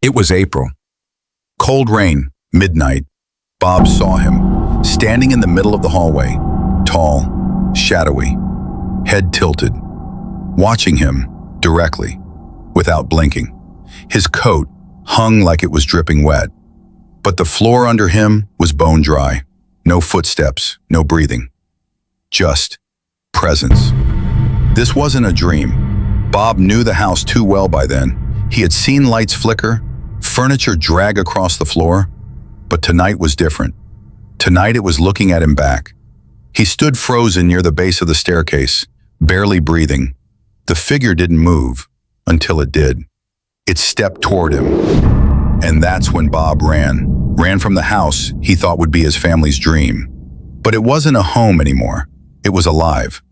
It was April. Cold rain, midnight. Bob saw him, standing in the middle of the hallway, tall, shadowy, head tilted, watching him directly, without blinking. His coat hung like it was dripping wet, but the floor under him was bone dry. No footsteps, no breathing. Just presence. This wasn't a dream. Bob knew the house too well by then. He had seen lights flicker, furniture drag across the floor, but tonight was different. Tonight it was looking at him back. He stood frozen near the base of the staircase, barely breathing. The figure didn't move until it did. It stepped toward him. And that's when Bob ran from the house he thought would be his family's dream. But it wasn't a home anymore. It was alive.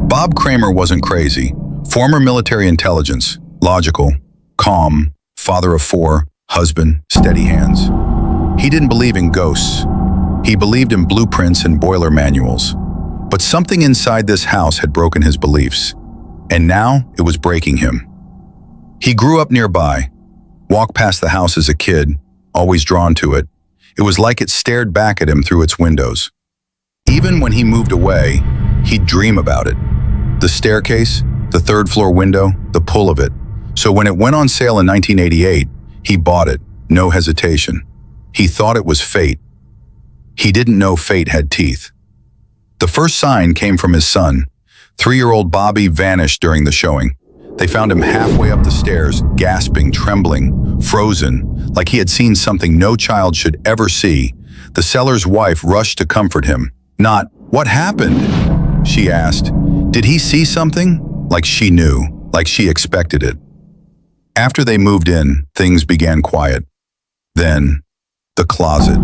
Bob Kramer wasn't crazy. Former military intelligence, logical, calm, father of 4, husband, steady hands. He didn't believe in ghosts. He believed in blueprints and boiler manuals. But something inside this house had broken his beliefs, and now it was breaking him. He grew up nearby, walked past the house as a kid, always drawn to it. It was like it stared back at him through its windows. Even when he moved away, he'd dream about it. The staircase, the third-floor window, the pull of it. So when it went on sale in 1988, he bought it, no hesitation. He thought it was fate. He didn't know fate had teeth. The first sign came from his son. 3-year-old Bobby vanished during the showing. They found him halfway up the stairs, gasping, trembling, frozen, like he had seen something no child should ever see. The seller's wife rushed to comfort him. Not, "What happened?" she asked. Did he see something? Like she knew, like she expected it. After they moved in, things began quiet. Then, the closet.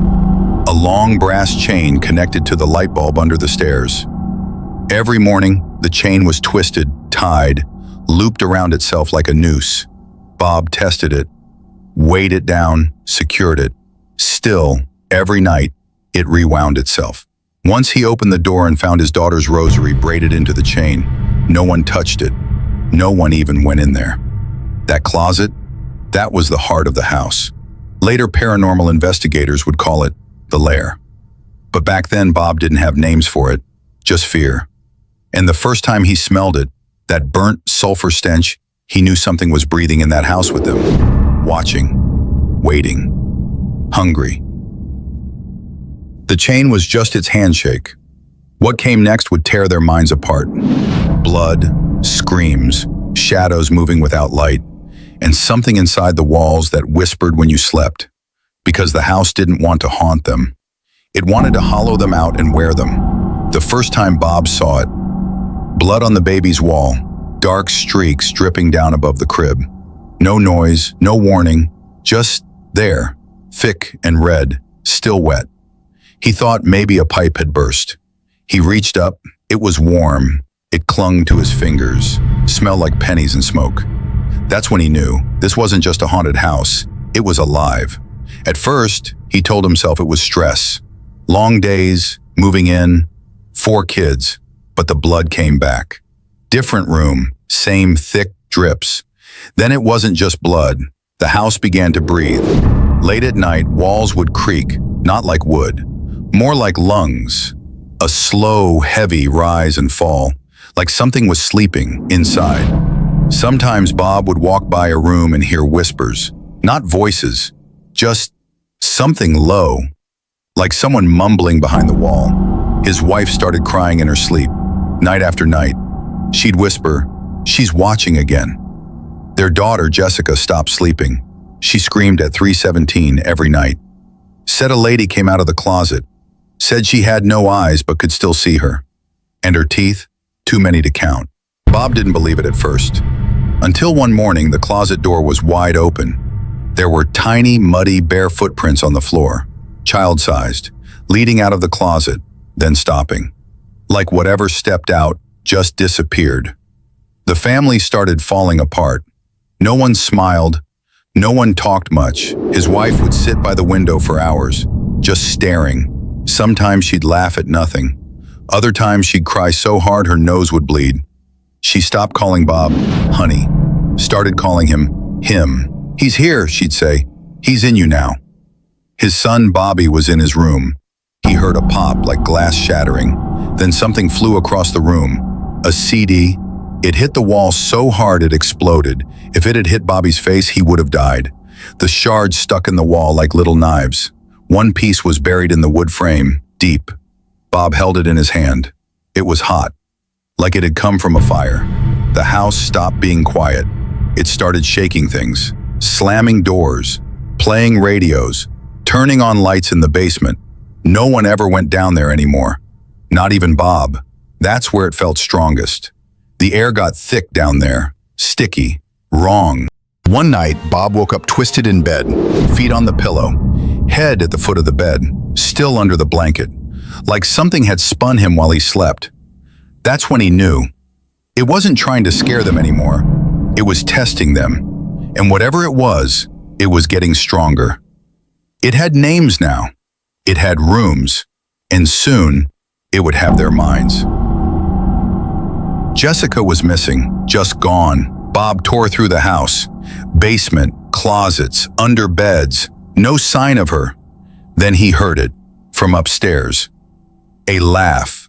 A long brass chain connected to the light bulb under the stairs. Every morning, the chain was twisted, tied, looped around itself like a noose. Bob tested it, weighed it down, secured it. Still, every night, it rewound itself. Once he opened the door and found his daughter's rosary braided into the chain. No one touched it. No one even went in there. That closet, that was the heart of the house. Later, paranormal investigators would call it the lair. But back then, Bob didn't have names for it, just fear. And the first time he smelled it, that burnt sulfur stench, he knew something was breathing in that house with him, watching, waiting, hungry. The chain was just its handshake. What came next would tear their minds apart. Blood, screams, shadows moving without light, and something inside the walls that whispered when you slept, because the house didn't want to haunt them. It wanted to hollow them out and wear them. The first time Bob saw it, blood on the baby's wall, dark streaks dripping down above the crib. No noise, no warning, just there, thick and red, still wet. He thought maybe a pipe had burst. He reached up. It was warm. It clung to his fingers, smelled like pennies and smoke. That's when he knew this wasn't just a haunted house. It was alive. At first, he told himself it was stress. Long days, moving in, 4 kids, but the blood came back. Different room, same thick drips. Then it wasn't just blood. The house began to breathe. Late at night, walls would creak, not like wood, more like lungs. A slow, heavy rise and fall, like something was sleeping inside. Sometimes Bob would walk by a room and hear whispers, not voices, just something low, like someone mumbling behind the wall. His wife started crying in her sleep, night after night. She'd whisper, "She's watching again." Their daughter, Jessica, stopped sleeping. She screamed at 3:17 every night. Said a lady came out of the closet, said she had no eyes but could still see her. And her teeth, too many to count. Bob didn't believe it at first. Until one morning, the closet door was wide open. There were tiny, muddy, bare footprints on the floor, child-sized, leading out of the closet, then stopping. Like whatever stepped out just disappeared. The family started falling apart. No one smiled. No one talked much. His wife would sit by the window for hours, just staring. Sometimes she'd laugh at nothing. Other times she'd cry so hard her nose would bleed. She stopped calling Bob honey. started calling him. He's here, she'd say. He's in you now. His son Bobby was in his room. He heard a pop like glass shattering. Then something flew across the room. A CD. It hit the wall so hard it exploded. If it had hit Bobby's face, he would have died. The shards stuck in the wall like little knives. One piece was buried in the wood frame, deep. Bob held it in his hand. It was hot, like it had come from a fire. The house stopped being quiet. It started shaking things, slamming doors, playing radios, turning on lights in the basement. No one ever went down there anymore. Not even Bob. That's where it felt strongest. The air got thick down there, sticky, wrong. One night, Bob woke up twisted in bed, feet on the pillow, head at the foot of the bed, still under the blanket, like something had spun him while he slept. That's when he knew. It wasn't trying to scare them anymore. It was testing them. And whatever it was getting stronger. It had names now. It had rooms. And soon, it would have their minds. Jessica was missing, just gone. Bob tore through the house. Basement, closets, under beds. No sign of her. Then he heard it, from upstairs. A laugh.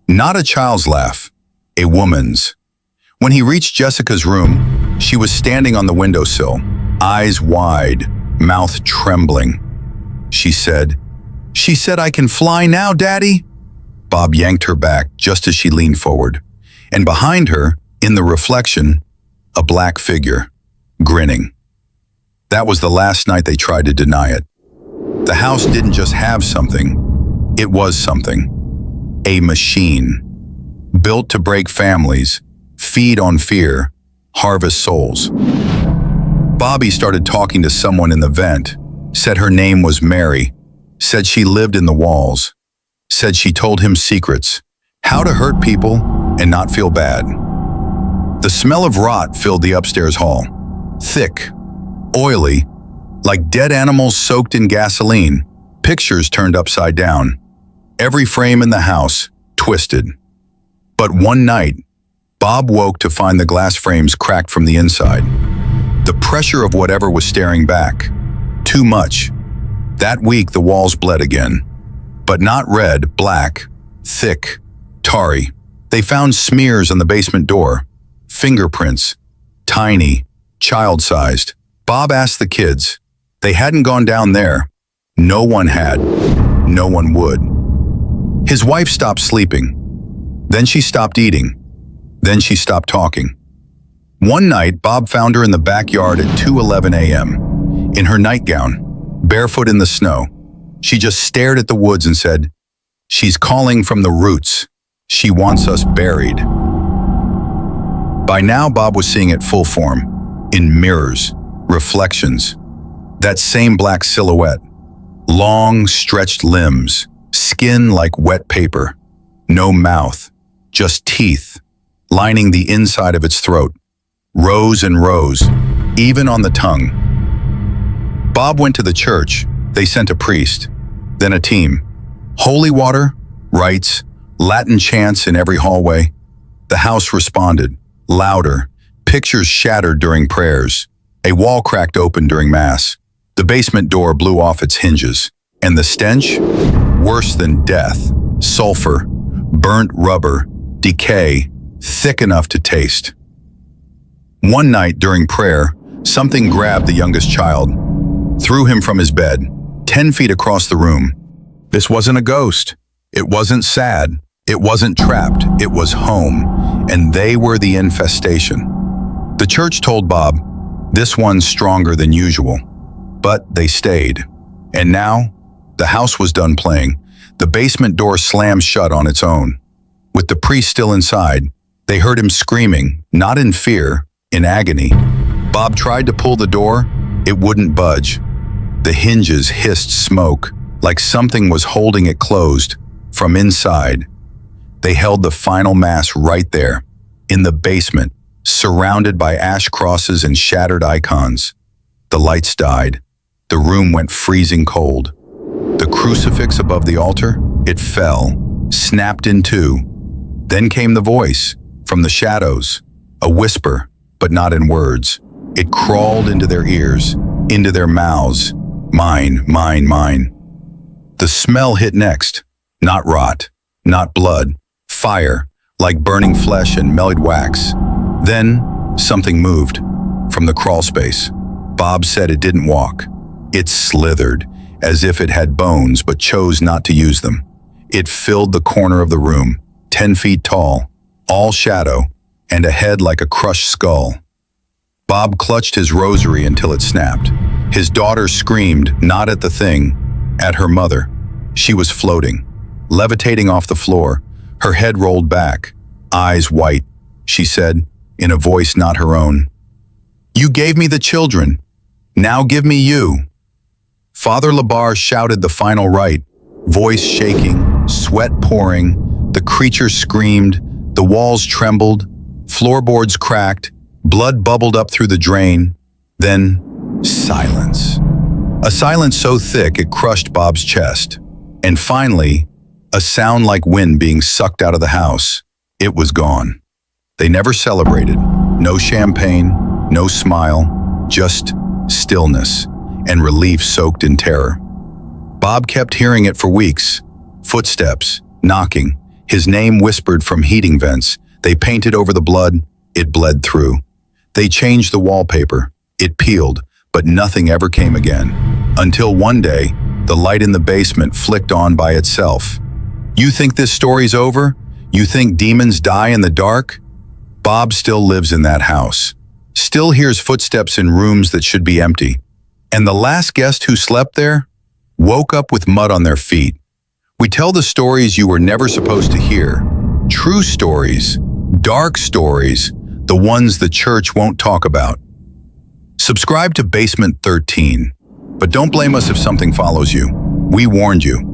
Not a child's laugh. A woman's. When he reached Jessica's room, she was standing on the windowsill, eyes wide, mouth trembling. She said, I can fly now, Daddy." Bob yanked her back just as she leaned forward. And behind her, in the reflection, a black figure, grinning. That was the last night they tried to deny it. The house didn't just have something, it was something. A machine. Built to break families, feed on fear, harvest souls. Bobby started talking to someone in the vent, said her name was Mary, said she lived in the walls, said she told him secrets, how to hurt people and not feel bad. The smell of rot filled the upstairs hall. Thick, oily, like dead animals soaked in gasoline, pictures turned upside down. Every frame in the house twisted. But one night, Bob woke to find the glass frames cracked from the inside. The pressure of whatever was staring back. Too much. That week, the walls bled again. But not red, black, thick, tarry. They found smears on the basement door. Fingerprints. Tiny, child-sized. Bob asked the kids. They hadn't gone down there. No one had. No one would. His wife stopped sleeping. Then she stopped eating. Then she stopped talking. One night, Bob found her in the backyard at 2:11 a.m. in her nightgown, barefoot in the snow. She just stared at the woods and said, "She's calling from the roots. She wants us buried." By now, Bob was seeing it full form, in mirrors, reflections. That same black silhouette, long, stretched limbs, skin like wet paper, no mouth, just teeth, lining the inside of its throat, rows and rows, even on the tongue. Bob went to the church. They sent a priest, then a team. Holy water, rites, Latin chants in every hallway. The house responded, louder, pictures shattered during prayers. A wall cracked open during mass. The basement door blew off its hinges. And the stench? Worse than death. Sulfur, burnt rubber, decay, thick enough to taste. One night during prayer, something grabbed the youngest child, threw him from his bed, 10 feet across the room. This wasn't a ghost. It wasn't sad. It wasn't trapped. It was home, and they were the infestation. The church told Bob, "This one's stronger than usual." But they stayed. And now, the house was done playing. The basement door slammed shut on its own. With the priest still inside, they heard him screaming, not in fear, in agony. Bob tried to pull the door. It wouldn't budge. The hinges hissed smoke, like something was holding it closed, from inside. They held the final mass right there, in the basement, surrounded by ash crosses and shattered icons. The lights died. The room went freezing cold. The crucifix above the altar, it fell, snapped in two. Then came the voice, from the shadows, a whisper, but not in words. It crawled into their ears, into their mouths. Mine, mine, mine. The smell hit next. Not rot, not blood. Fire, like burning flesh and melted wax. Then, something moved from the crawl space. Bob said it didn't walk. It slithered, as if it had bones but chose not to use them. It filled the corner of the room, 10 feet tall, all shadow, and a head like a crushed skull. Bob clutched his rosary until it snapped. His daughter screamed, not at the thing, at her mother. She was floating, levitating off the floor, her head rolled back, eyes white. She said, in a voice not her own, "You gave me the children. Now give me you." Father Labar shouted the final rite, voice shaking, sweat pouring. The creature screamed, the walls trembled, floorboards cracked, blood bubbled up through the drain. Then, silence. A silence so thick it crushed Bob's chest. And finally, a sound like wind being sucked out of the house. It was gone. They never celebrated. No champagne, no smile, just stillness and relief soaked in terror. Bob kept hearing it for weeks. Footsteps, knocking, his name whispered from heating vents. They painted over the blood, it bled through. They changed the wallpaper, it peeled, but nothing ever came again. Until one day, the light in the basement flicked on by itself. You think this story's over? You think demons die in the dark? Bob still lives in that house, still hears footsteps in rooms that should be empty. And the last guest who slept there woke up with mud on their feet. We tell the stories you were never supposed to hear. True stories, dark stories, the ones the church won't talk about. Subscribe to Basement 13, but don't blame us if something follows you. We warned you.